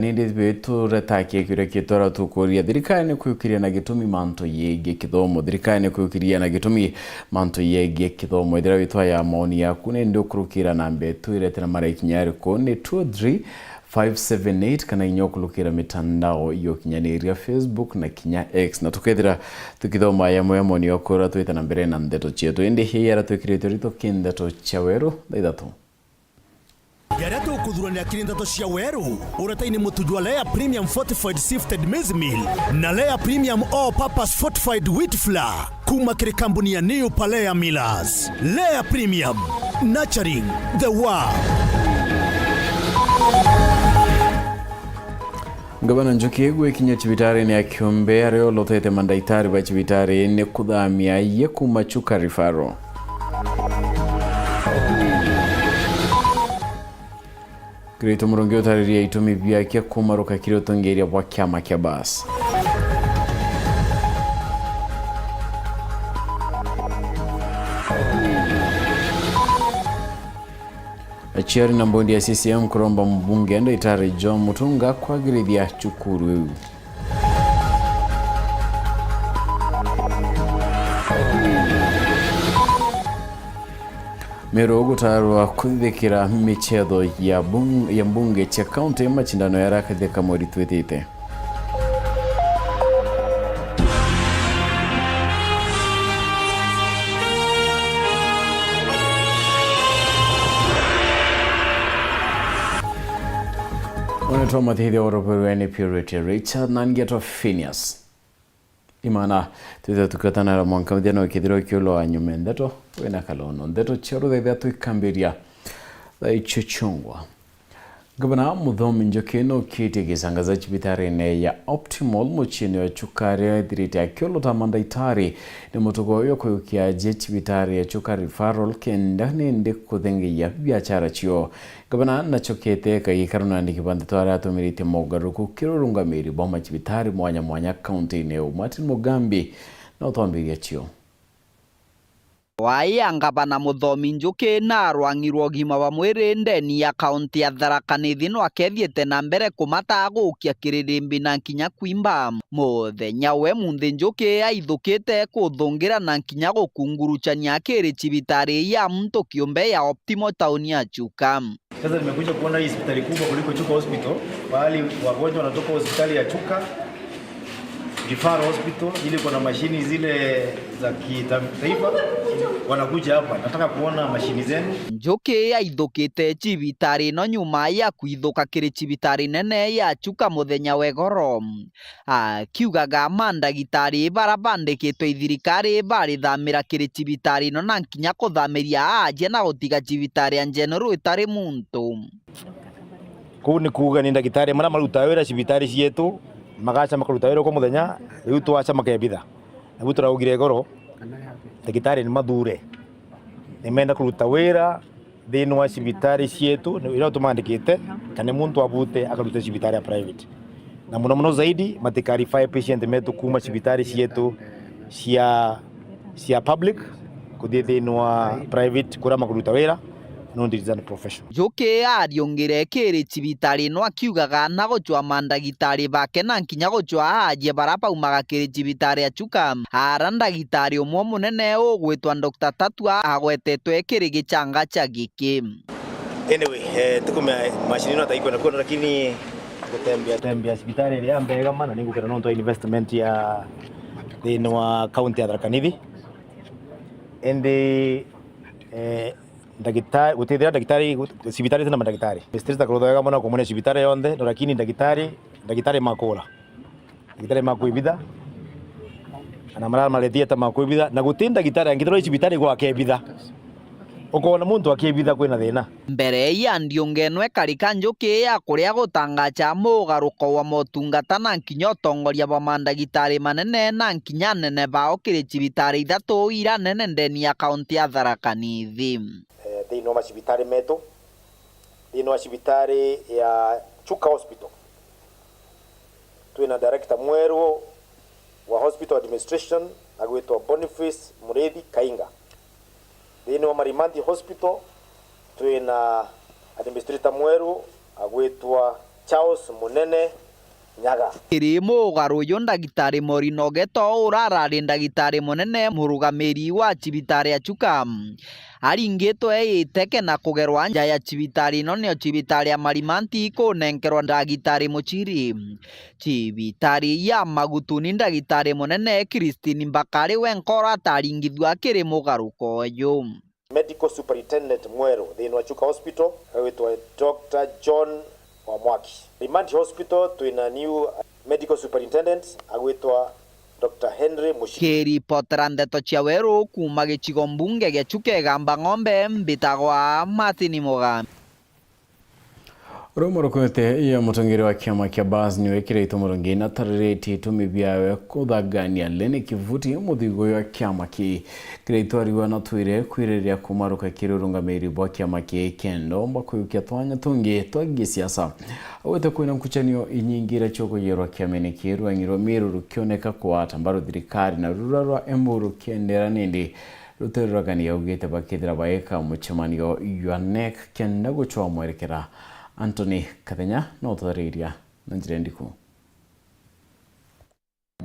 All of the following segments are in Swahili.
Nindi betu retake kure kitora tukoria dirikane kuyukiria na gitumi manto yege kithomo dirikane kuyukiria na gitumi manto yege kithomo idira bitwa ya maoni yaku ne ndio kurukira na mbetu iretera mara kinyari ko ne 23578 kana inyokulukira mitandao iyo kinyaniria Facebook na kinya X na tukethira tukithoma ya moya maoni yaku ra twita na mbere na ndeto chetu indi hiyara tukirito rito kindeto chawero daidatu Yara tu kudhurania kirindato cia weru urataini mutujwa Lea Premium Fortified Sifted Maize Meal na Lea Premium All Purpose Fortified Wheat Flour kuma kiri kampuni ya New Palea Millers. Lea Premium, nurturing the world. Gavana Njoki Egwe kinya chibitari ni akiombe areo lotete mandaitari ba chibitari ne kudhamia ye kumachuka rifaro. Kirito murongeo tariria itumi bia kia kumaruka kirito ngeria wa kiama kia basi. Achiari na mbondi ya CCM kuromba mbunge enda itari John Mutunga kwa gridi ya chukuru. Mero gutarwa kuthikira michezo ya mbunge cha county machindano ya rakatheka mori twetete. Wanatoma thidi oroperuene Purity Richard Nangeto Phineas. Imana tuza tukatana na mwankamdiano kidiro kiolo anyume ndeto wena kalono ndeto chero thethia tuikambiria ichuchungwa. Gavana Muthomi Njoki no kiti gisangaza chibitari ya Optimal muchini wa chukari diriti ya kiolo tamandaitari ni mutuko yo kuyukia je chibitari ya chukari referral kenda nende kuthengi ya biachara chio. Gavana nachokete kagikaruna ndikibande twara atumirite mogaruku kirurunga miri boma chibitari mwanya county neo Martin Mugambi na utombiria chio. Waianga bana Muthomi Njoki na arwangirwo gima wa mwiri ndeni ya kaunti ya Tharaka Nithi no akethiete na mbere kumatagukia kiririmbi na nkinya kwimba muthenya we munthi Njoki aithukite kuthungira na nkinya gukunguruchania kiri chibitari ya mtu kiumbe ya Optimal town ya Chuka. Sasa nimekuja kuona hii hospitali kubwa kuliko Chuka Hospital, bali wagonjwa wanatoka hospitali ya Chuka Referral Hospital ili kuna mashini zile za kitaifa wanakuja hapa. Nataka kuona mashini zenu. Njoki aithukite chibitari no nyuma ya kuithuka kiri chibitari nene ya Chuka muthenya wegoro. Kiugaga mandagitari barabandikitwe thirikari bari thamira kiri chibitari no na nkinya kuthamiria aje na gutiga chibitari ya general itari muntu. Kuni kuga ni ndagitari mara maruta wira chibitari cietu magacha makaruta wira ko muthenya riu twacha makebitha nigu turaugire goro ndagitari ni mathure nimenda kuruta wira thini wa cibitari cietu ira tumandikite kana muntu abute akaruta cibitari ya private na muno zaidi matikarify patient metu kuma cibitari cietu cia public kuthii thini wa private kurama kuruta wira no design profession. Njoki ariongire kiri chibitari no akiugaga na gochwa mandagitari bake na nkinya gochwa aje barapa umaga kiri chibitari ya Chuka. Arandagitari umwe munene ugwitwa Dr. Tatua agwetetwe kiri gichanga cha giki. Anyway, tukume mashini no taiko na kuna lakini kutembea hospitali ya mbega mana ningu kana no investment ya wa county ya Tharaka Nithi. Ende ndagitari gutethera ndagitari cibitari tena mandagitari district akorothaga mona komone cibitari yonde no lakini ndagitari makora ndagitari makwibitha ana mara malethia ta makwibitha na gutinda ndagitari angithoro cibitari gwa kebitha ukona muntu akibitha kwina thina mbere ya ndiongenwe karika Njoki ya kuria gutangacha mugaruko wa motungata na nkinya tongoria ba mandagitari manene na nkinya nene bao kiri cibitari ithatu ira nene ndeni ya kaunti ya Tharaka Nithi. Thini wa cibitari metu thini wa cibitari ya Chuka Hospital twina director mweru wa hospital administration agwitwa Boniface Mureithi Kainga. Thini wa Marimanti Hospital twina administrator mweru agwitwa Charles Munene Nyaga. Kirimo garuyo ndagitari Morino Geto urarari ndagitari munene murugamiri wa cibitari ya Chuka aringito eiteke na kugerwa nja ya cibitari no nio cibitari ya Marimanti kunenkerwa ndagitari Muchiri. Cibitari ya Magutuni ndagitari munene Christine Mbakari wenkora taringithwa kiri mugaruko uyu. Medical Superintendent Mwero thini wa Chuka Hospital witwa Dr. John Wamwaki. Rimanti Hospital twina new medical superintendent agwitwa Dr. Henry Mushiki. Keri potrandeto cia Weru kuma gicigo mbunge gia Chuka gamba ng'ombe mbitagwa Martin Mugambi. Rumorokote ya mutongere wa kiama kia BAS niwekire itomorongi na tarereti tumibyawe kuthagania lene kivuti muthigo ya kiama ki kireitwariwa na twire kwiriria kumaruka kirurungamiri bwa kiama ki kendo mbakuyukia twanya tungi twagi siasa awete kuina mkuchanio inyingira choko yerwa kiamene kirwa ngiro miru rukioneka kwa tambaru thirikari na rurarwa emburu kiendera nindi ruteruragania ugete bakithira baeka muchemanio yuanek kenda guchwa mwerekera Anthony Kathenya no tariria nanjirendiku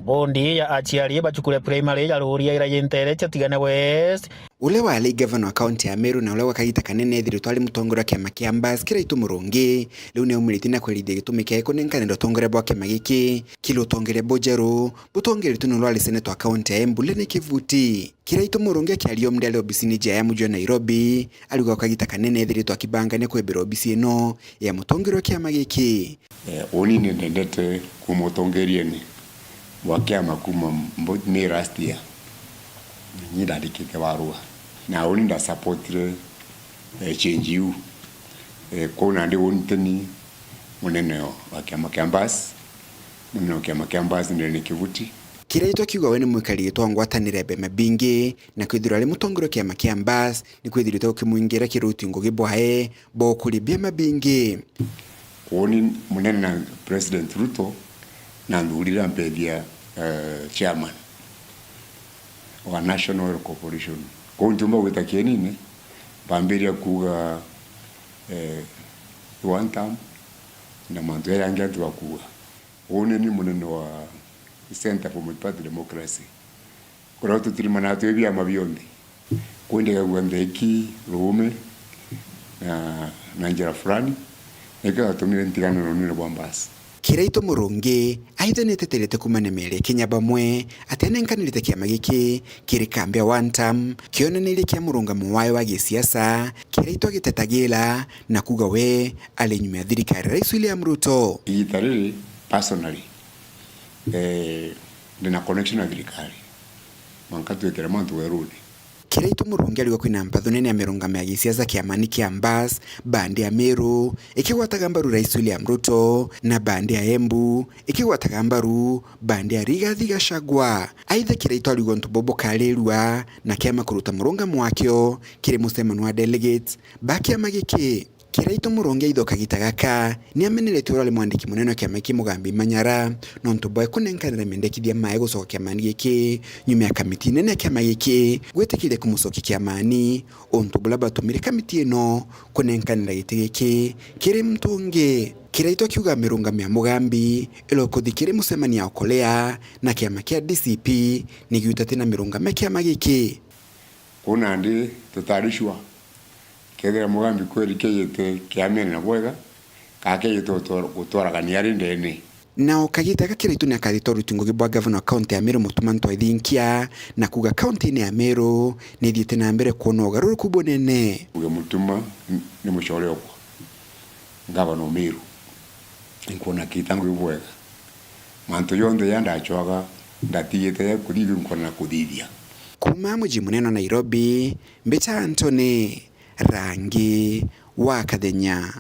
bondi ya achiari bachukule primary ya ruria ira yentere chatigana west ule wali governor county ya Meru na ule wakagita kanene thiru twali mutongora kiama kia BAS kira itumurungi riu ne umiliti na kwelide gitumike kunengane ndotongore bwa kiama giki kilo tongere bojeru butongere tunulwa senator wa county ya Embu lene kivuti kira itumurungi kialio mndale obisini ja ya mujwa Nairobi aligo wakagita kanene thiru twakibanga ne kwebera obisi no ya mutongero kiama giki oni ne ndendete kumutongerieni wakiama kuma mbotni rastia nyida dikike warua na oni nda supportre change you kona ndi wonteni munene wakiama BAS munene wakiama BAS ndene kivuti kireitwa kiuga wene mwikali to ngwatanire bema bingi na kwithira le mutongero kiama kia BAS ni kwithira to kimuingira kiruti ngogi bwae bo kuli bema bingi oni munene na President Ruto na ndulira mpedia chairman wa National Oil Corporation kontumba witakie nini bamberia kuga one time na mantu yangia tu kuga one ni munene wa Center for Multiparty Democracy kwa tulimana tu bia mabiondi kwende gwandeki rume na njira fulani eka tumire ntigano none bwa BAS kireito murungi aithane tetelete kumanemere Kenya bamwe atenenkanirite kiama giki kiri kambia one time kionanire kia murungamo wayo wa gisiasa kireito gitetagila na kuga we alinyumia thirikari Rais William Ruto itariri personally ndina connection na thirikari mankatu ekera mantu werudi kireito murungi aligo kwina mpathunene ya mirungamo ya gisiasa kiamani kia BAS bandi ya Meru ikiwataga mbaru Rais William Ruto na bandi ya Embu ikiwataga mbaru bandi ya Rigathi Gachagua aitha kireito aligo ntubobo kalelwa na kiama kuruta murungamo wakio kiri musemano wa delegates bakiama giki kireito murungi ithoka gitagaka ni amenere turale mwandiki munene kiama ki Mugambi Manyara no ntuboe kunenkanira mendekithia mae gucoka kiamani giki nyume ya kamiti nene kiama giki gwetikire kumucoki kiamani ontubula batumire kamiti ino kunenkanira giti giki kiri mtungi kireito kiuga mirungamo ya Mugambi ilokuthikire musemani ya Okolea na kiama kia DCP ni giutate na mirungamo kiama giki kuna ndi tutarishwa kethera Mugambi kweli keyete kiamene na bwega kakeyete gutwaragania ndene nao kagitaga kireito ni akathito rutingo gibwa governor county ya Meru mutumanto ithinkia na kuga county ni ya Meru ni thiete na mbere kuona ugaruruku bunene uge mutuma ni mushore okwa governor Meru nkona kitango ibwega manto yonde yanda achwaga ndatiyete kudivi nkona kudithia kuma muji munene Nairobi Mbita Anthony Rangi wa Kathenya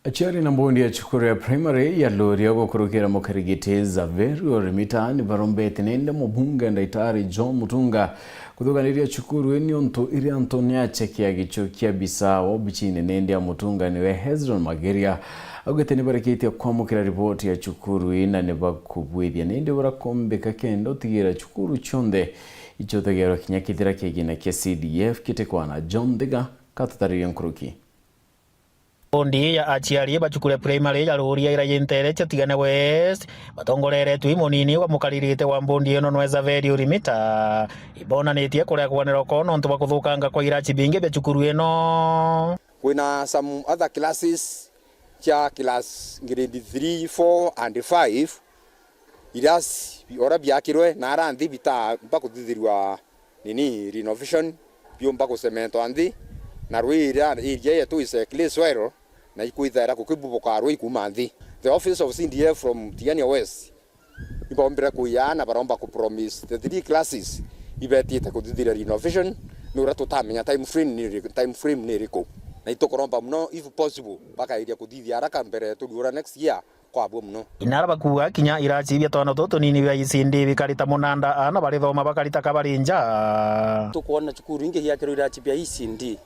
Achiari na mbondi ya chukuru ya primary ya lori yago kurukira mukarigite za veru orimita ni barombete nende mubunga ndaitari John Mutunga kuthuganiria chukuru enionto iri Antonia chekia gicho kia Bisao bichine nende ya Mutunga niwe Hezron Mageria agwete nibarekete kwamukira ripoti ya chukuru ina nebakubwithia nende barakombeka kendo tigira chukuru chonde icho tegero kinyakithira kigina kia CDF kitekwana John Diga katutariyo nkuruki bondi ya aciari bacukure primary ya ruria ira yentere chatigane west batongorere twi munini wa mukaririte wa bondi eno nweza very urimita ibonanitie kuria kwanira kono ntu bakuthukanga kwa irachi bingi bya cukuru eno. Kuna some other classes cha class grade 3, 4 and 5 iras ora byakirwe naranthi bita bakuthithirwa nini renovation bio mpako cemento anthi na rwira iria yetu isekle swero na ikuithera kukibubuka rwi kuma nthi. The office of CDF from Tiania West ibombera kuyana baromba ku promise the 3 classes ibetite kuthithira renovation nura tutamenya time frame ni riko na itokoromba mno if possible baka iria kuthithia haraka mbere tudura next year kwa bwo mno. Inara bakuga kinya irachi bya twana tutu nini bya isindi bikarita munanda ana bari thoma bakarita kabarinja tukuona cukuru ingi yakiro irachi bya isindi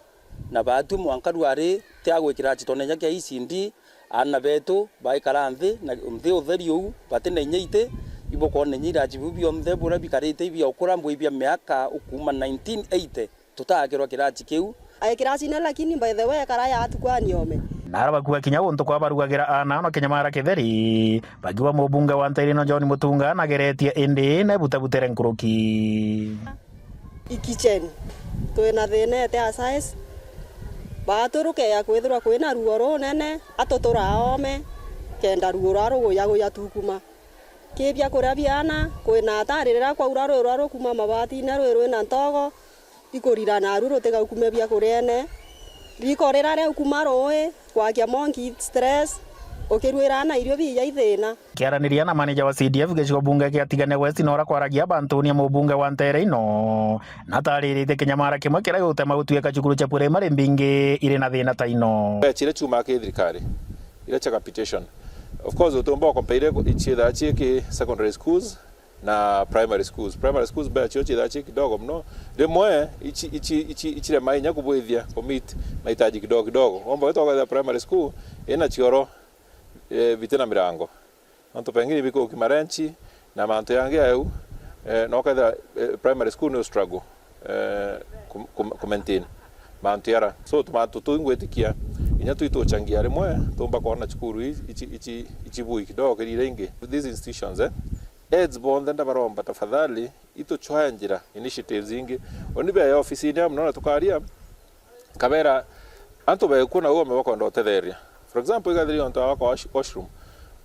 na batu mwanka rwari tiagwe kirachi tonenya kya isindi ana betu baikara nthi na mthi utheri u batene nyeite ibo kone nyirachi bibyo mthe bura bikarite ibyo kurambwe ibya miaka ukuma 1980 tutakirwa kirachi kiu aikirachi na lakini by the way kara ya tukwani ome nara bakuga kinya untu kwa barugagira ana no kinya mara kitheri bagiwa mubunge wa Ntairino John Mutunga na geretie indi na butabutere nkuruki ikichen twina thinete asais baturuke ya kwithirwa kwina ruo runene atutura ome kenda ruo raro ya tukuma kibya kuria biana kwina taririra kwa uraro raro kuma mabati na rwe na ntogo ikurira na ruro tega kume bya kuriene rikorera re kuma roe kwa kya monkey stress okirwira na irio bi ya ithina kiaraniria na manager wa CDF gicigo bunge kia Tigane West nora kwaragia bantunia mubunge wa Ntairino na taririte kinyamara kimwe kira gutema gutuika cukuru cha primary mbingi ire na thina ta ino chire chuma ke thirikari ire cha capitation of course utomba compare ichira chiki secondary schools na primary schools ba chochi da chiki kidogo mno demwe ichire mainya kubwithia commit mahitaji kidogo omba wetu kwa primary school ina chioro vitena mirango anto pengine biko kimarenchi na manto yange au no kada primary school no struggle maintain manto yara so tomato tuingwetikia inya tuito changia rimwe tomba kona chukuru ichibui kidogo kiringe these institutions aids bond nda baromba tafadhali ito chwanjira initiatives ingi onibe ya office ni amno tukaria kabera anto ba kuna uome wako ndo tetheria for example gathering on our washroom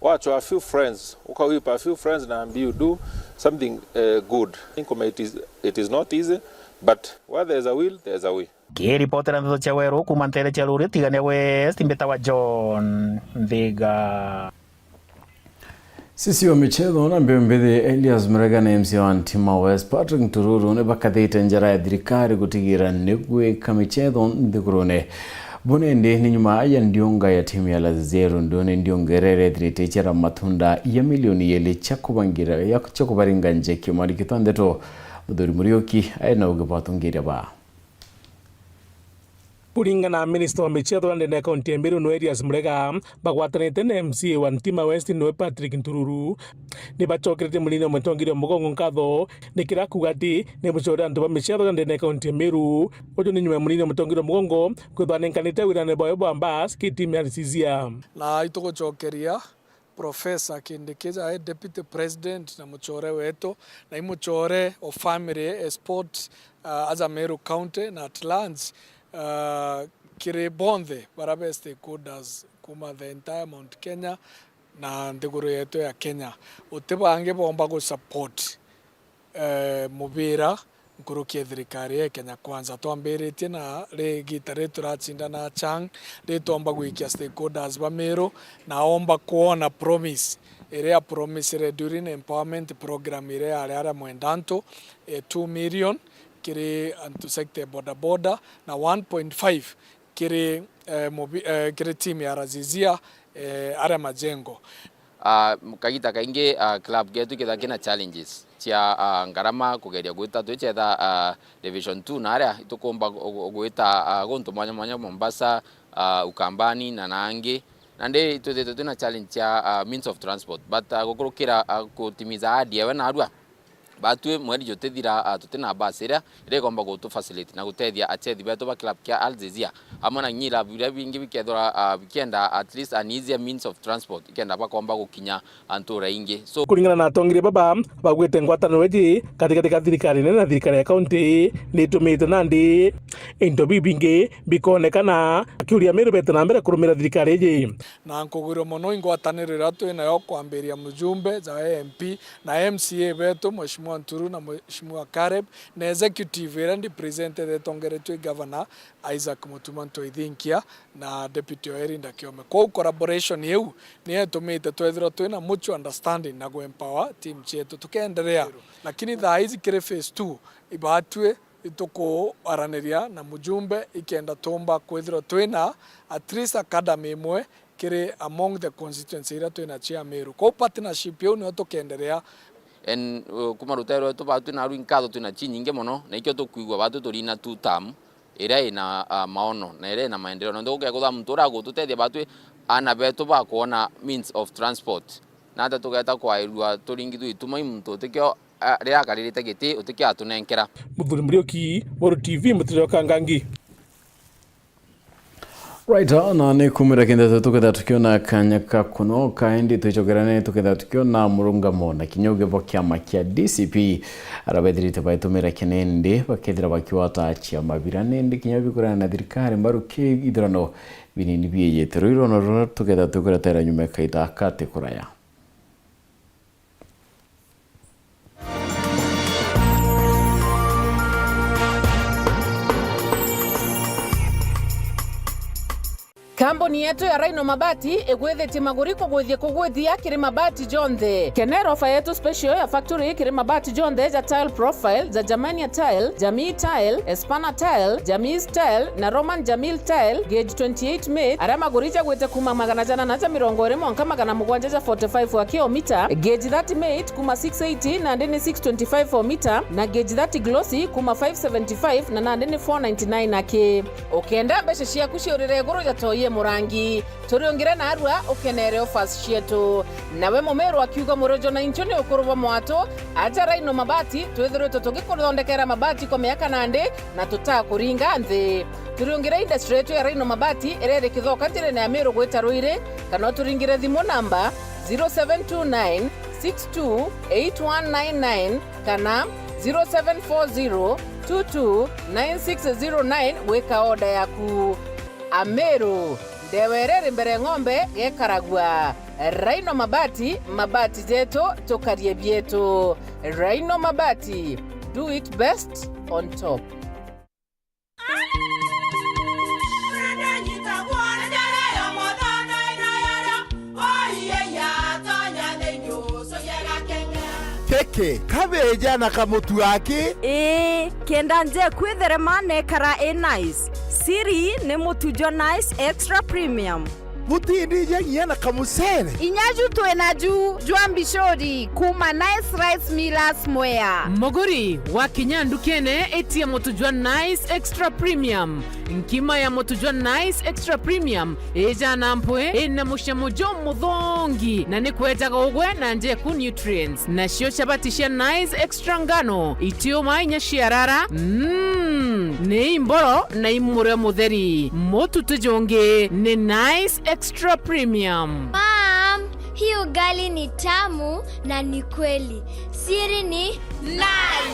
watch a few friends ukawipa a few friends na you do something good. I think it is not easy but where there is a will there is a way. Kiripotera ndo cha weru kumantere cha ruri Tigane West mbeta wa John Thiga. Sisi wa michezo na mbembethe Elias Murega na MC wa Ntima West Patrick Ntururu ne bakathite njara ya thirikari gutigira nigwe kamichezo nthigurune Bonende ni nyuma ya ndionga ya timu ya Lazero ndone ndiongerere thiritichera matunda ya milioni yeli chakubangira ya chakubaringa nje kimari kitandeto Muthuri Murioki aina ugibatungira ba Kuringana na Minister wa michezo ndene kaunti ya Meru Elias Murega bagwatanite na MC wa Ntima West no Patrick Ntururu ni bachokerete mulino mutongire mugongo nkatho nikira kugati ne buchora ndo ba michezo ndene kaunti ya Meru ojo ni nyuma mulino mutongire mugongo kwithanenkanite wirane boyo bambas kitim ya Sizia na itoko chokeria Professor Kindikija Deputy President na muchore wetu na imuchore of family sport as a Meru County na Atlants kire bondhe barabe stakeholders kuma the entire Mount Kenya na ndiguru yetu ya Kenya utibange bomba go support mubira nkurukie thirikari ya Kenya Kwanza twambiritie na regitare turatsinda na chang tomba gwikia stakeholders ba Meru na omba kuona promise area promise during empowerment program area mwendanto 2 million kiri antu sector boda na 1.5 kiri team ya Razizia ara majengo kagita kaingi club getu kina challenges cia ngarama kugeria gwita twichetha division 2 na aria itukumba gwita guntu mwanya Mombasa Ukambani na nangi na ndi twina challenge cia means of transport but gukurukira kutimiza ahadi ewe na arua batwe mweri jotethira tutena basira ire gomba go to facility na gutethia achethi beto ba club kia Alzizia amana nyira bira bingi bikethora bikenda at least an easier means of transport ikenda bakomba gukinya antura ingi so kuringana na tongire baba bagwete ngwatano weji katika thirikari na thirikari ya county ni tumite nandi into bibingi bikonekana akiuria Meru bete na mbere kurumira thirikari ji na nkugiro mono ingwatanirira twina yo kwambiria mujumbe za MP na MCA beto Mheshimiwa Nturu na Mheshimiwa Kareb na executive and presented tongere twi governor Isaac Mutuma Ntoithinkia na deputy Erinda Kiome kwa collaboration yeu ni etumite twethira twina mutual understanding na go empower team chetu tukendelea lakini thaa hizi kire phase 2 ibatwe itoko araniria na mujumbe ikenda tomba kwethira twina at least academy imwe kire among the constituency ira twina chia Meru kwa partnership yeu ni tukendelea en kuma rutero to batu na ruinkado tuna chinyinge mono na ikyo to kuigwa batu torina two term ira ina maono na ira ina maendeleo ndo gukya kutha mtura go tutethia batu ana beto ba kuona means of transport na ta tugeta kwa irua turingitu ituma imuntu tikyo ria karirite giti utikya atunenkera Muthuri Murioki Moro TV mutiro kangangi. Right, na ni kumira kenda tuketha tukiona kanyaka kuno kaendi tuichogerane tuketha tukiona murungamo na kinyoge bo kiama kia DCP arabethirite baitumira kinende bakethira bakiwata achia mabirane ndi kinyabi kurana na thirikari mbaruki ithirano binini biyete riro no tuketha tukuretera nyume kaita kate kuraya. Kambuni yetu ya Rhino Mabati egwethete maguriko kugwithia kiri mabati jonthe. Kenero ofa yetu special ya factory kiri mabati jonthe za tile profile za Germania tile, Jamii tile, Espana tile, Jamis tile na Roman Jamil tile gauge 28 made. Ara magurija gwete kuma magana jana na 745 wa kilomita, gauge 30 made kuma 680 na ndeni 625 for meter na gauge 30 glossy kuma 575 na ndeni 499 ake. Okenda beshe shia kushorire guru ya toye murangi turiongire na arua ukenere offers cietu nawe Mumeru akiuga murojo na inchoni ukuruba mwato aja Rhino Mabati twethirwe tugikuthondekera mabati kwa miaka nande na tutakuringa nthi turiongire industry yetu ya Rhino Mabati irere kithoka njire ya Meru gweta Ruire kana turingire thimu namba 0729 628199 kana 0740 229609 weka order yaku. Ameru ndewerere mbere ng'ombe gekaragwa. Rhino Mabati, mabati zetu tukarie bietu. Rhino Mabati, do it best on top. Keke kabeja na kamutu yake kenda nje kwithere mane kara nice siri ne mutujo nice extra premium mutindi je na kamusere inyaju twenaju jwambishori kuma nice rice millers mwea mogori wa kinyandu kene etia mutujwa nice extra premium nkima ya mutujwa nice extra premium eja nampwe ena mushamujo muthongi na nikwetaga ugwe na nje ku nutrients na shio chabatisha nice extra ngano itio mainya shiarara ne imboro na imure mutheri mututujonge ne nice extra premium. Mom, hii ugali ni tamu na ni kweli. Siri ni nice.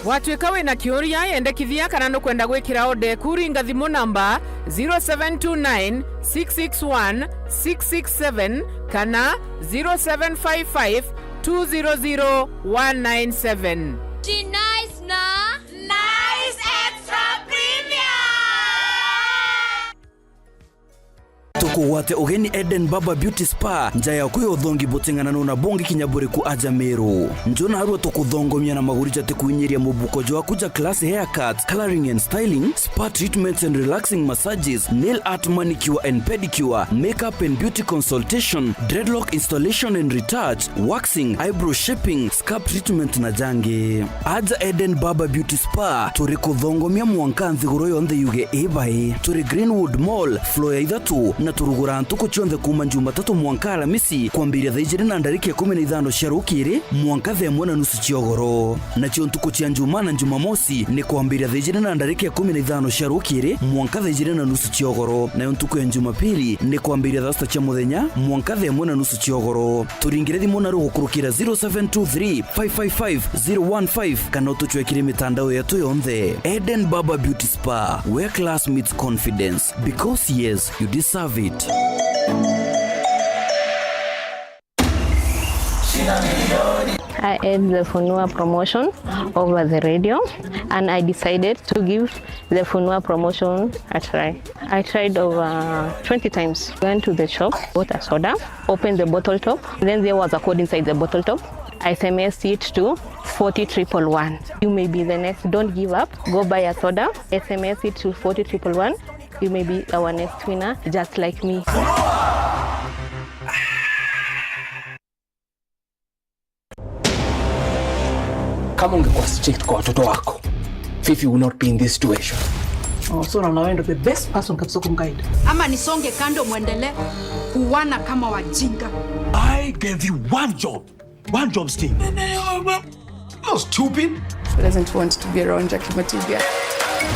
Watuika wina kiuria yendekithia kana no kwenda gwikira ode kuringa thimu namba 0729 661 667 kana 0755 200 197. Ti nice na nice extra premium. Tukuwate ugeni Eden Baba Beauty Spa njaya kuyo thongi botingana na bongi kinyaburi ku aja Meru njona harua tukuthongomia na magurija tekuinyiria mubuko jwa kuja class haircuts, coloring and styling, spa treatments and relaxing massages, nail art, manicure and pedicure, makeup and beauty consultation, dreadlock installation and retouch, waxing, eyebrow shaping, scalp treatment na jange. Aja Eden Baba Beauty Spa turi kuthongomia mwanka nthiguro yonthe yuge ebai turi Greenwood Mall floor ya 3 na turugura ntuku chonde kuma Jumatatu mwanka Alamisi kwambiria thaa 2 na ndariki 15 cia rukiri mwanka thaa 1:30 ciogoro. Na cio ntuku cia Njuma na Jumamosi ni kwambiria thaa 2 na ndariki 15 cia rukiri mwanka thaa 2:30 ciogoro. Na ntuku ya Jumapili ni kwambiria thaa 6 cia muthenya mwanka thaa 1:30 ciogoro. Turingire thimu na rugukurukira 0723 555 015 kana tuchwekire mitandao yetu yonthe. Eden Baba Beauty Spa, where class meets confidence, because yes, you deserve it. I had the Funua promotion over the radio, and I decided to give the Funua promotion a try. I tried over 20 times. Went to the shop, bought a soda, opened the bottle top, then there was a code inside the bottle top. I SMS it to 40111. You may be the next. Don't give up. Go buy a soda, SMS it to 40111. You may be our next winner, just like me. Kama ungekuwa strict kwa watoto wako, Fifi will not be in this situation. Oh, so now I'm the best person kabisa kumguide. Ama nisonge kando muendelee kuwana kama wajinga. I gave you one job sting. You're stupid. She doesn't want to be around Jackie Matibia.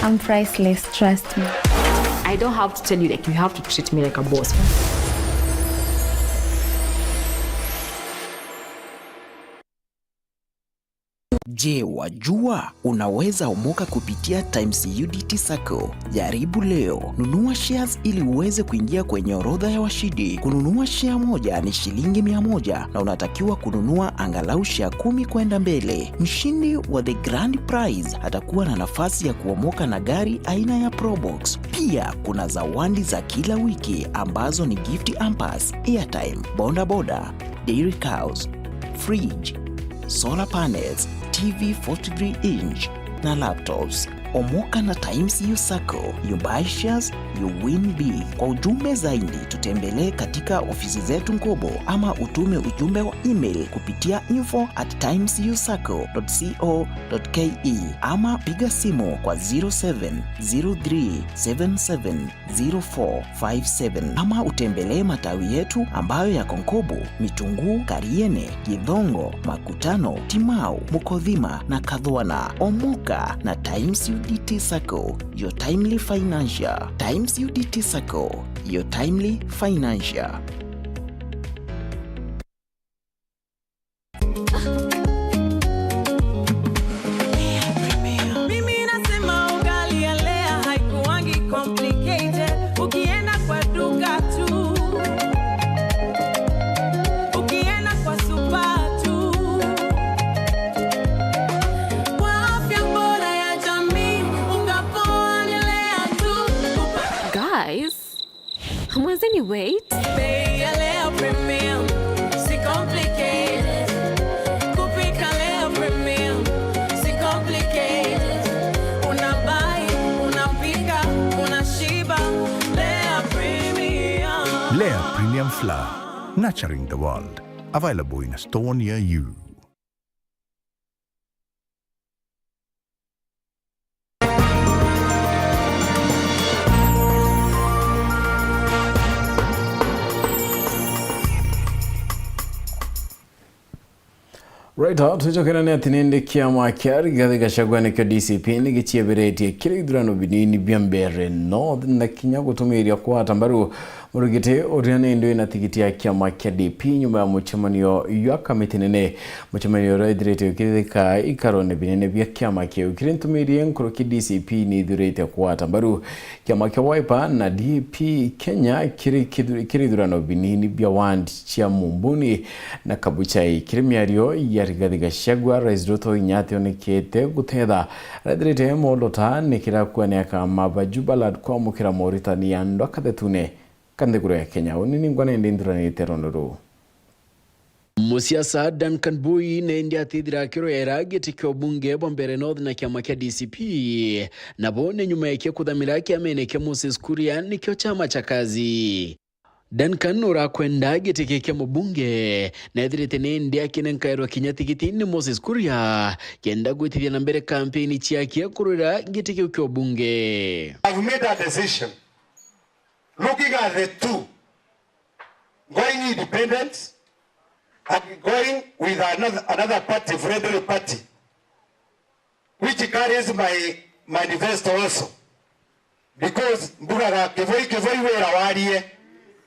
I'm priceless, trust me. I don't have to tell you, like, you have to treat me like a boss. Je, wajua unaweza omoka kupitia Times UDT Sacco? Jaribu leo. Nunua shares ili uweze kuingia kwenye orodha ya washindi. Kununua share moja ni shilingi 100 na unatakiwa kununua angalau share 10 kwenda mbele. Mshindi wa the grand prize atakuwa na nafasi ya kuomoka na gari aina ya Probox. Pia kuna zawadi za kila wiki ambazo ni gift hampers, airtime, boda, dairy cows, fridge, solar panels, TV 43 inch na laptops. Omoka na Times U Sacco. You buy shares, you win big. Kwa ujumbe zaidi tutembelee katika ofisi zetu Nkobo ama utume ujumbe wa email kupitia info@timesusacco.co.ke ama piga simu kwa 0703770457 ama utembelee matawi yetu ambayo yako Nkobo, Mitunguu, Kariene, Githongo, Makutano, Timau, Mukodhima na Kadhwana. Omoka na Times UDT Sacco, your timely financial. Times UDT Sacco, your timely financial. Wait. Lea Premium Flour, nurturing the world. Available in a store near you. Right out, tuchokera ni atinende kiama kiari gathi Gachagua nikyo DCP nigichieberetie kile ithurano binini bia mbere North na kinya gutumiria kwa tambaru murugite oriane ndo ina tigiti ya kiama kia DP nyuma ya muchemanio ya kamiti nene muchemanio raidrete ukithika ikarone binene bia kiama kia ukirintumirie nkuru ki DCP ni ithurete kwa tambaru kiama kia Wiper na DP Kenya kiri ithurano binini bia wand chia mumbuni na kabuchai kirimiario ya Rigathi Gachagua Rais Ruto inyate onekete guthetha raidrete molota nikira kuaneka mabajubalad kwa mukira Mauritania ndo akathetune kandeguru ya Kenya unini ngwane ndinduranite ronoro. Musiasa Duncan Bui nendi atithira kiro era gitikyo bunge bombere North na kiama kia DCP na bone nyuma yake kuthamira kia meneke Moses Kuria nikyo chama cha kazi. Duncan urakwenda gitike kia mbunge na ethirite nendi akinenkairwa kinyatigiti ni Moses Kuria kenda gwitithia na mbere kampeni chiakia kurira gitike kyo bunge. I've made a decision. Looking at the two, going independent and going with another party, friendly party, which carries my manifesto also. Because mbuga kivoi wera warie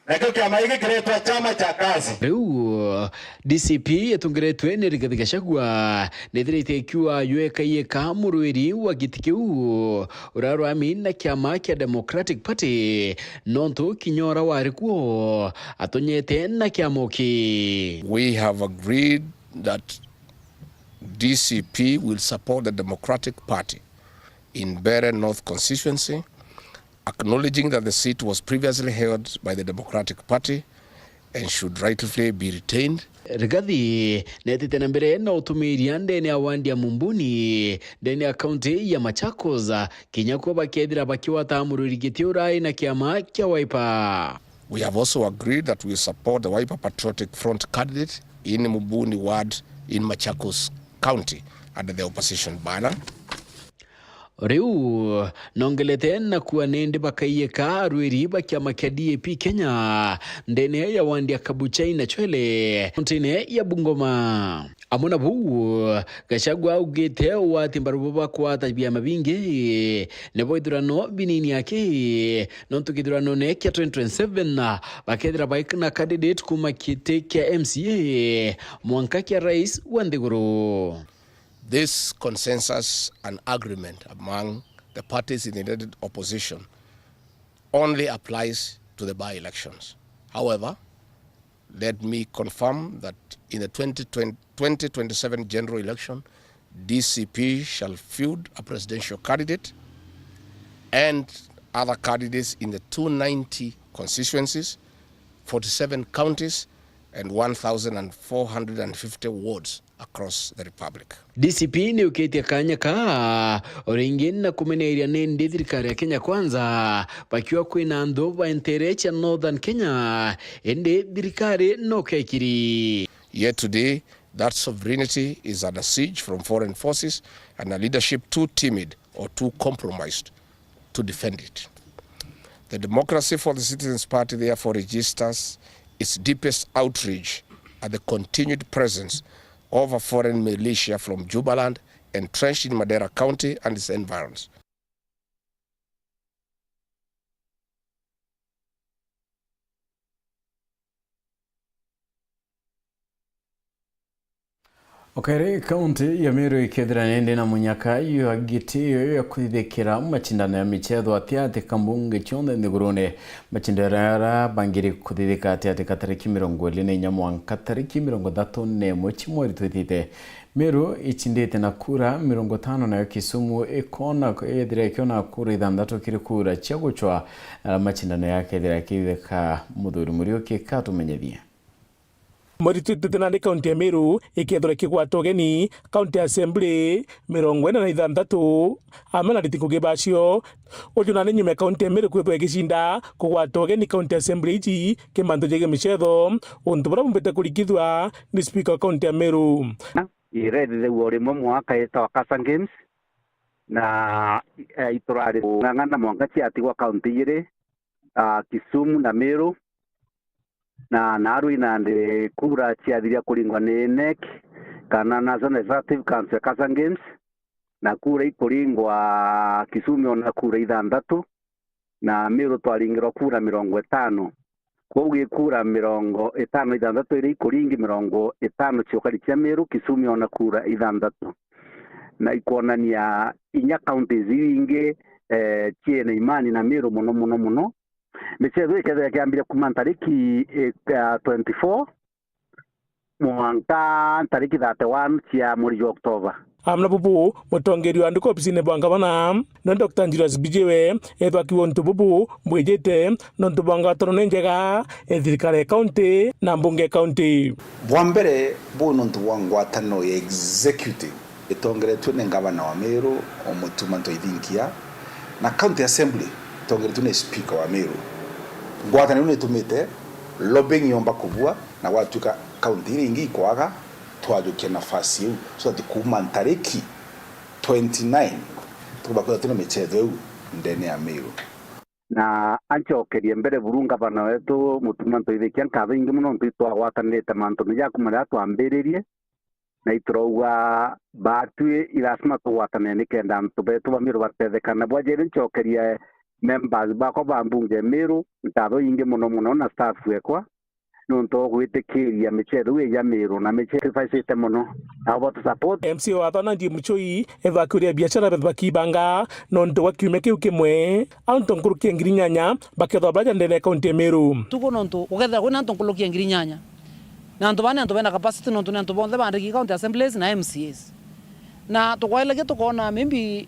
nakio kiama giki kiretwa chama cha kazi. Riu DCP yatungiretwe ni Rigathi Gachagua nithirite ikiwa yuekaiye ka murwiri wa giti kiu urarwami na kiama kia Democratic Party nontu kinyora wari kuo atonyete na kiamoki. We have agreed that DCP will support the Democratic Party in Bere North constituency, acknowledging that the seat was previously held by the Democratic Party and should rightfully be retained. Rigathi netete na mbere na utumiria ndene ya wandi ya Mumbuni ndene ya kaunti ya Machakos kinyako bakethira bakiwa tamururi gitiurai na kiama kia Wiper. We have also agreed that we support the Wiper Patriotic Front candidate in Mumbuni ward in Machakos County under the opposition banner. Riu nongelete na kuwa nende bakaiye ka arwiri bakiama kia DAP Kenya ndene ya wandi ya Kabuchai na Chwele kontine ya Bungoma. Amona buu Gachagua ugete wati mbarubu bakwata byama bingi nebo idurano binini yake nontu kidurano ne kia 2027 bakethira baikina candidate kuma kite kia MCA mwanka kia rais wa Ndiguru. This consensus and agreement among the parties in the united opposition only applies to the by-elections. However, let me confirm that in the 2027 general election, DCP shall field a presidential candidate and other candidates in the 290 constituencies, 47 counties, and 1,450 wards across the Republic. DCP ni uketia kanya ka oringi na kumeneria nende thirikari ya Kenya Kwanza bakiwa kwina ndova enterecha Northern Kenya ende thirikari no kekiri. Yet today, that sovereignty is under siege from foreign forces and a leadership too timid or too compromised to defend it. The Democracy for the Citizens Party therefore registers its deepest outrage at the continued presence of a foreign militia from Jubaland entrenched in Madera County and its environs. Okaire kaunti ya Meru ikethira nende na munyaka iyo agiti iyo ya kuthikira machindano ya michezo atiate kambunge chonde Ndigurune machindano yara bangiri kuthithika atiate katariki 24 mwanka tariki 31 chimweri twithite Meru ichindite na kura 50 nayo Kisumu ikona ethira ikiona kura 6 kiri kura cia guchwa machindano yake ethira kithika muthuri Muriuki katumenyethia. Moritutite na kaunti ya Meru ikethora kigwato geni kaunti assembly 46 amena litikuge bacio ojuna ni nyume kaunti ya Meru kwethwa igishinda kugwato geni kaunti assembly iji kimanto jege michetho untu bara bumbete kurikithwa ni speaker kaunti ya Meru irede wori mwaka eta Kasa Games na itorari ngangana mwanga ciatigwa kaunti ire Kisumu na Meru na naru inande kura ciathiria kuringwa ni NEC kana National Executive Council Kasa Games na kura ikuringwa Kisumu na kura 6 na Meru twaringirwa kura 50 kwoguo kura 56 iri ikuringi 50 ciokari cia Meru Kisumu na kura 6 na ikonania inya counties ingi ciena imani na Meru muno michezo ikethira kiambire kuma tariki 24 mwanka tariki 31 cia mweri wa Oktoba. Amna bubu mutongeri wa ndiko obisine bwanga bana no Dr. Njiras Bijewe ethwa kiwonto bubu mbwejete no ntubanga toro njega thirikari county na mbunge county bwambere bono ntubwangwatano ya executive itongeretwe ne ngabana wa Meru omutuma ntoithinkia na county assembly tongeretwe ne speaker wa Meru ngwatano ne tumite lobbying yomba kubwa na watuka county ingi kwaga twajukia nafasi hiyo so that kuma tariki 29 tubakoza tuna michezo ndani ya Meru. na anchokerie mbere burunga bana wetu mutuma ntoithikia nkatho ingi muno ntwitwa gwatanite mantu meja kumara twambiririe na iturauga batwi ilasima tuwatane nikenda antu betu bamiru batethekana bwajeri nchokerie members bako bambunge miru nkatho ingi muno na staff wekwa nonto gwitikiria michezo we ya miru na michezo faisite muno abo to support MC wa thana ndi muchoi evakuria biashara bethu bakibanga nonto wakiume kiu kimwe anto nkurukia ngirinyanya baketho baja ndene kaunti miru tuko nonto ugetha kuna anto nkurukia ngirinyanya na anto bana capacity nonto na anto bonde bandiki county assemblies na MCAs na tukwaile tukona maybe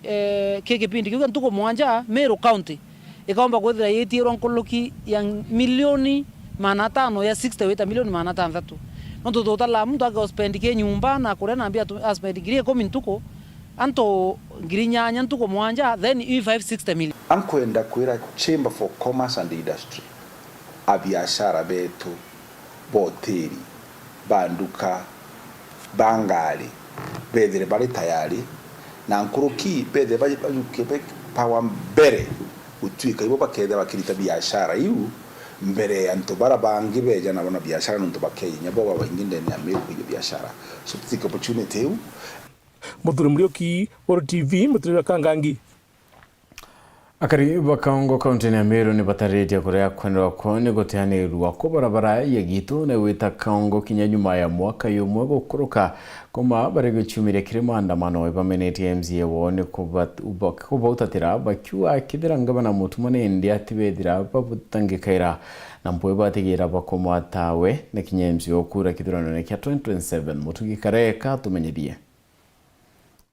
kipindi kiu tuko mwanja Meru county ikaomba kwethira yetiro nkuluki ya milioni 500 ya 68 milioni 600 nonto totala mtu akaspendike nyumba na kurena ambia aspendike komi ntuko anto ngirinyanya ntuko mwanja then E560 million ankwenda kwira Chamber for Commerce and Industry abiashara betu boteri banduka bangali bedere bali tayari na nkuruki bedere bali kebe power mbere utwika ibo bakede bakirita biashara yu mbere ya ntobara bangi beja nabona biashara ntobakenya bo babinginde ni Ameru kwenye biashara so take opportunity yu Muthuri Murioki Woro TV Muthuri Kangangi akari bakaongo kaunti ya Meru ni batarĩtie kuria kwenderwa kwao ni gũteanĩrwo kwa barabara ya gitu na wita kaongo kinya nyuma ya mwaka yomwe gũkũrũka kuma bari gũchumire kiri maandamano bamenetie MCA wo ni kubautatĩra bakiuga kithira ngabana mutumane ndi atibethira babutangĩkaira na mpwe batigĩra bakomatawe na kinya MCA okura kithurano kĩa 2027 mutugi kareka tumenyerie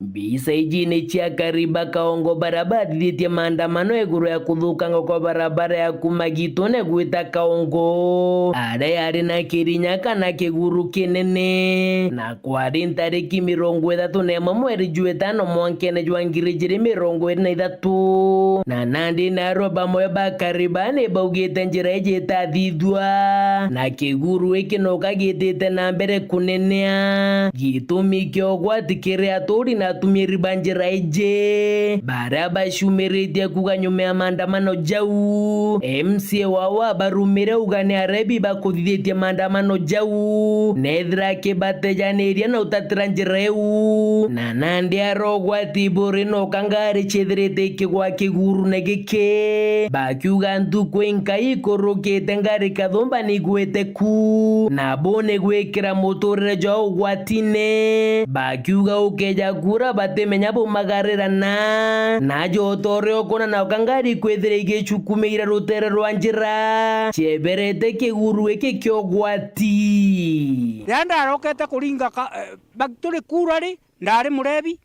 Bisaiji ni chia kariba kaongo barabara dhitia maandamano eguru ya kuthukanga kwa barabara ya kumagito ne gwita kaongo are na kirinyaka na kiguru kinene na kwa tariki 30 nema mweri juetano mwankene jwangirejere 23 na nandi na roba moya bakaribane baugete njira ejeta thithwa na kiguru ikinoka gitete na mbere kunenea gitumi kyo gwatikire atori na tumiri banjira eje baraba shumiritia kuganyumea maandamano jau MCA wawa barumire ugane arebi bakuthitia maandamano jau nethra ke batejaneria na utatira njireu na nandi arogwa tiburi no kangari chedrete kigwa kiguru negeke bakiuga ntuko inkai korokete ngari kathomba ni gwete ku na bone gwekira motorere jo gwatine bakiuga ukeja kura batemenya bo magarerana na jotore okona na kangari kwethire igechukumeira rutere rwanjira cheberete kiguru eke kyogwati yanda rokete kuringa bakturi kurari ndari murebi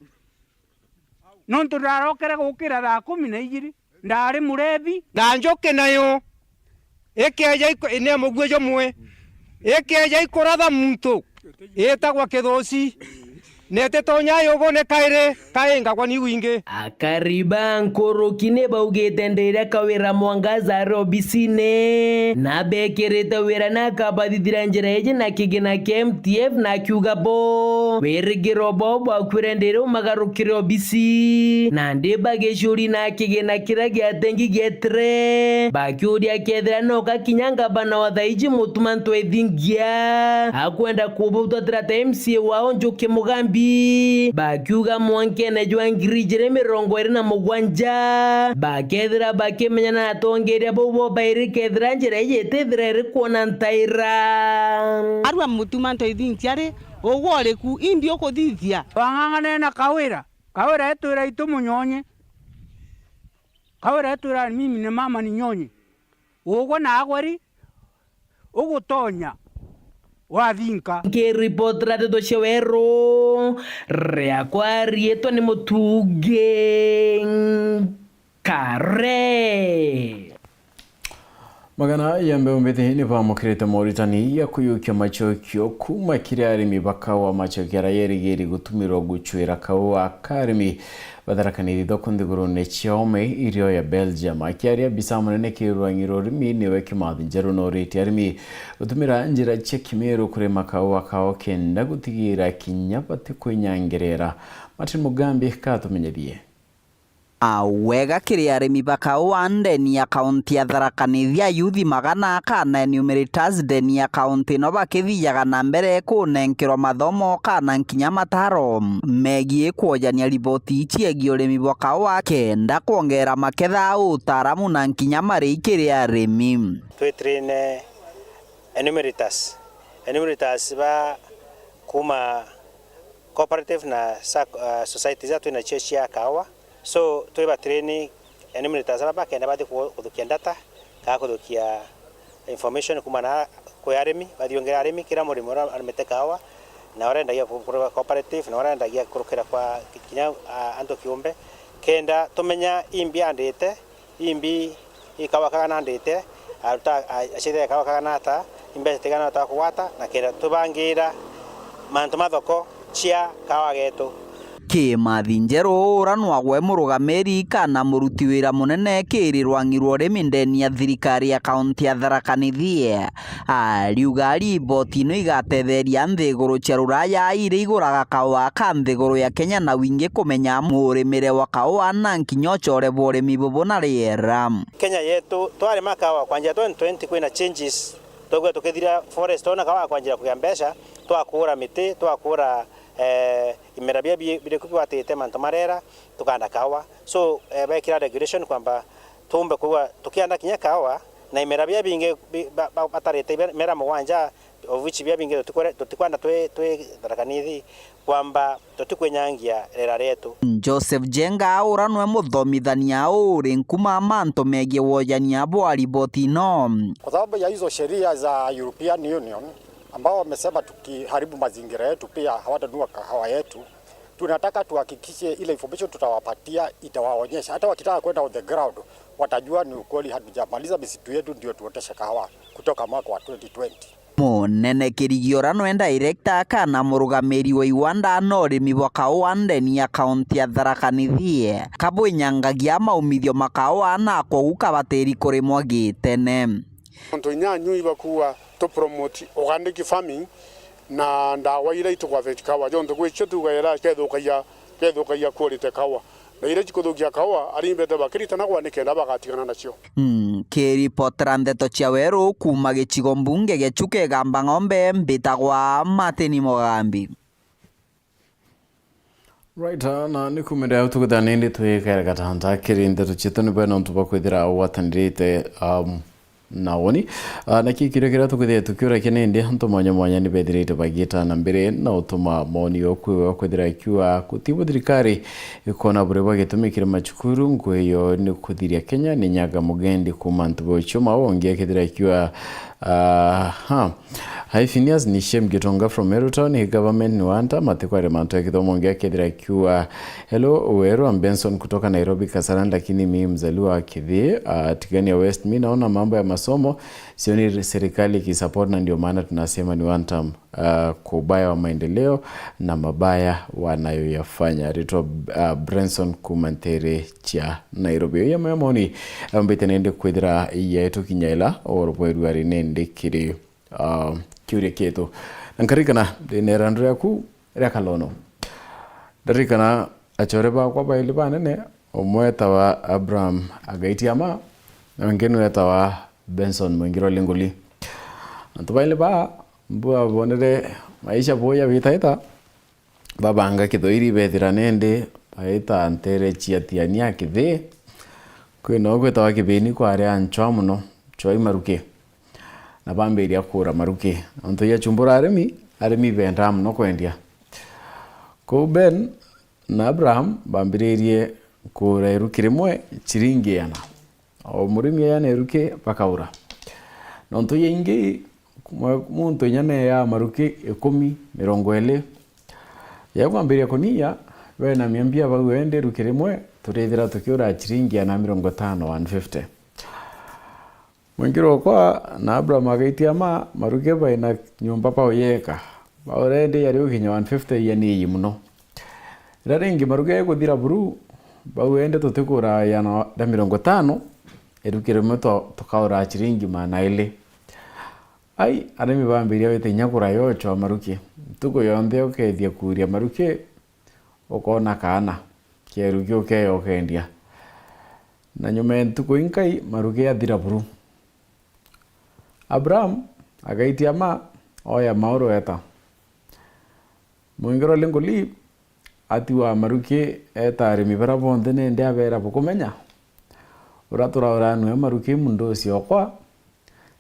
nonto ndarokera gukira thaa 12 ndari murebi ndanjoke nayo ekeja ine mugwejo mwe ekeja ikoratha muntu etagwa kithoci nete tonya yogo ne kaire kaenga kwa ni winge akariba nkorokine baugete ndera kawira mwangaza robisine na bekerete wira na kabadidira njira eje na kigina KMTF na kyugabo werigiro bobo akwirendere umagarukire obisi na ndeba geshuri na kigina kiragi atengi getre bakyuri akedra no kakinyanga bana wadhaiji mutumanto edingia akwenda kubuta trata MCA wao njoke mugambi bakiuga mwankene jwangirije 27 bakethira bakemenya na tongeria bobo bairikethira njira yetethira rikuona ntaira arwa mutumanto idintiare ogworeku indi okuthithia wangangane na kawira etwira itumunyonye kawira etwira mimi ne mama ni nyonye ogwo na agwari ugutonya wathinka ngiripotra teto shewero reakwarieto ni mutuge kare magana yambe umbete ni bamukirete Mauritania kuyukia machokyo kuma kiri arimi bakawa machokera yerigeri gutumirwa guchwera kawa karimi badarakaniri dokundiguru ne chiome irio ya Belgium akiaria bisamunene kirwangiro rimi niwe kimathi njeru no reti arimi gutumira njira chekimero kure makawa kao kenda gutigira kinyapate kwenyangerera Martin Mugambi katumenyerie wega kiri arimi bakaua ndeni ya kaunti ya Tharaka Nithi ayuthi magana kana enumerators ndeni ya kaunti no bakithiaga na mbere kunenkerwa mathomo kana nkinya mataro megie kuojania riboti ciegie urimi bwa kaua kenda kuongera maketha utaramu na nkinya mari kiri arimi twetrine enumerators ba kuma cooperative na society za twina chechi ya kawa so tweba training enumerators ba kenda bati kuthukia data ka kuthukia information kuma na kwa arimi bathiongera arimi kira murimo arimete kawa na orendagia kwa cooperative na orendagia kurukira kwa kinya anto kiumbe kenda tumenya imbi andite imbi ikawa kana andite aruta ashide kawa kana ata imbe tegana ta kuwata na kenda tubangira manto mathoko chia kawa getu Kimathi Njeru uranwa gwe murugamiri kana muruti wira munene kiri rwangirwo rimi ndeni ya thirikari ya kaunti ya Tharaka Nithi ariuga riboti no igatetheria nthiguru cia ruraya iri iguraga kawa ka nthiguru ya Kenya na wingi kumenya murimire wa kawa na nkinyo chore burimi bubona riera Kenya yetu twari makawa kwanja 2020 kwina changes togwe tukithira forest ona kawa kwanja kuyambesha twakura miti twakura imerabia bile kukwatete manto marera tukanda kawa so baikira regulation kwamba tumbe kuwa tukianda kinya kawa na imerabia binge batarete mera mwanja of which bia binge tukwanda twe Tharaka Nithi kwamba tutikwenyangia rera letu Joseph Jenga uranwe muthomithania uri nkuma manto megie wojania bwa riboti no kwa sababu ya hizo sheria za European Union ambao wamesema tukiharibu mazingira yetu pia hawatanunua kahawa yetu. Tunataka tuhakikishe ile information tutawapatia itawaonyesha hata wakitaka kwenda on the ground watajua ni ukweli hatujamaliza misitu yetu ndio tuoteshe kahawa kutoka mwaka wa 2020. Munene Kirigio no director kana murugamiri wa iwanda no rimi bwa kahawa ndeni ya kaunti ya Tharaka Nithi kabwenyangagia maumithio makahawa na kuguka bateri kuri mwagitene Onto nyanyu ibakuwa to promote organic farming na ndawa ile itwa vetikawa jonto gwicho tugera kethukaia quality kawa na ile chikuthukia kawa arimbete bakirita na gwanike na bagatigana nacio kiripotera ndeto cia weru kuma gicigo mbunge gechuke gamba ng'ombe mbitagwa Martin Mogambi Right, na nikumende au tukuthanindi twikere gatanta kiri ndeto chitu ni bwana ntuba kwithira watandirite na woni na kikire tukuthie tukiura kinindi ntu mwanya ni bethirite bagita na mbere na utuma moni okwe kwithira ikiwa kutibu thirikari ikona bure bagitumikira machukuru ngweyo ni kuthiria Kenya ni nyaga mugendi kuma ntubo chuma wongia kithira ikiwa Hi Phineas ni Shem Gitonga from Merutown hi government ni wanta matekware manto ya kithomo ngia kithira ikiwa hello Uweru I'm Benson kutoka Nairobi Kasarani lakini mimi mzaliwa Kithi Tigania West mimi naona mambo ya masomo sioni serikali ikisupport na ndio maana tunasema ni one term kwa ubaya wa maendeleo na mabaya wanayoyafanya Rito Branson kumantere cha Nairobi ya maoni ambite nende kwithira yetu kinyaila orobweru ari nende kiri kiure keto nankarikana denerandro yaku rekalono darikana achoreba kwa baili banene omweta wa Abraham agaitiama na wengine weta wa Benson mwingiro linguli antubaile ba mbua bonere maisha boya vitaita babanga kithoiri bethira nende baita antere chiatiania kithe kwino gweta wa kibeni kwa ari anchwa muno choi maruke na bamberia kura maruke anto ya chumbura aremi benda muno kwendia ko Ben na Abraham bambirerie kura irukire mwe chiringi yana o murimi yana iruke pakaura nonto yingi muntu nyane ya maruke 10 20 ya kwambiria kunia we na miambia bagwende rukire mwe turethira tukiura chiringi yana 50 150 mwingiro kwa na Abraham agaitia maruke baina nyumba pa oyeka baurende yari ukinya 150 yani muno rarengi maruke kuthira buru bawende tutikura yana 50 erukire moto tukaura chiringi mana ile ai aremi bambiria wete nyakura yocho maruke tuko yonde okethia kuria maruke okona kana kieruke okendia na nyume ntuko inkai maruke athira buru. Abraham agaitia ma oya mauro eta mwingiro lengoli atiwa maruke eta arimi bara bonde ne ndia bera bukumenya uratura uranu maruke mundo siokwa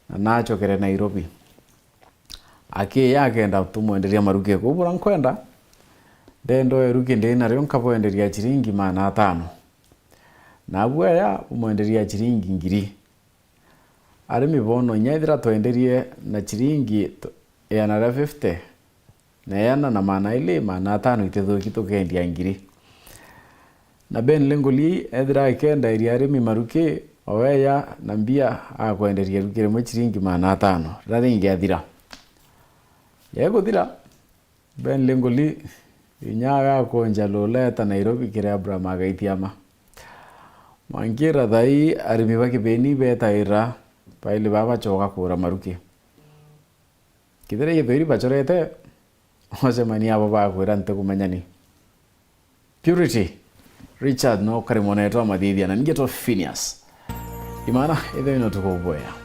na nacho kere Nairobi ake yagenda tumwenderia maruke kubura nkwenda ndendo eruke ndena ryo nkabwenderia chiringi mana 5 na bwaya umwenderia chiringi ngiri arimi bono nyaithira twenderie na chiringi ya na 50 na yana na mana ile mana 5 itithuki tukendia ngiri na Ben Lengoli ethira ikenda iria arimi maruke oweya na mbia akwenderia rukire mu chiringi mana 5 raringi athira yego thira Ben Lengoli inyaga konja loleta Nairobi kire Abraham agaitiama mangira thai arimi bakibeni betaira paile baba choka kura maruke kidere yethiri bachorete ose mani abo bakwira nte kumenyani Purity Richard no karimone to madithia na ngeto Phineas imana ithe ino tukuboya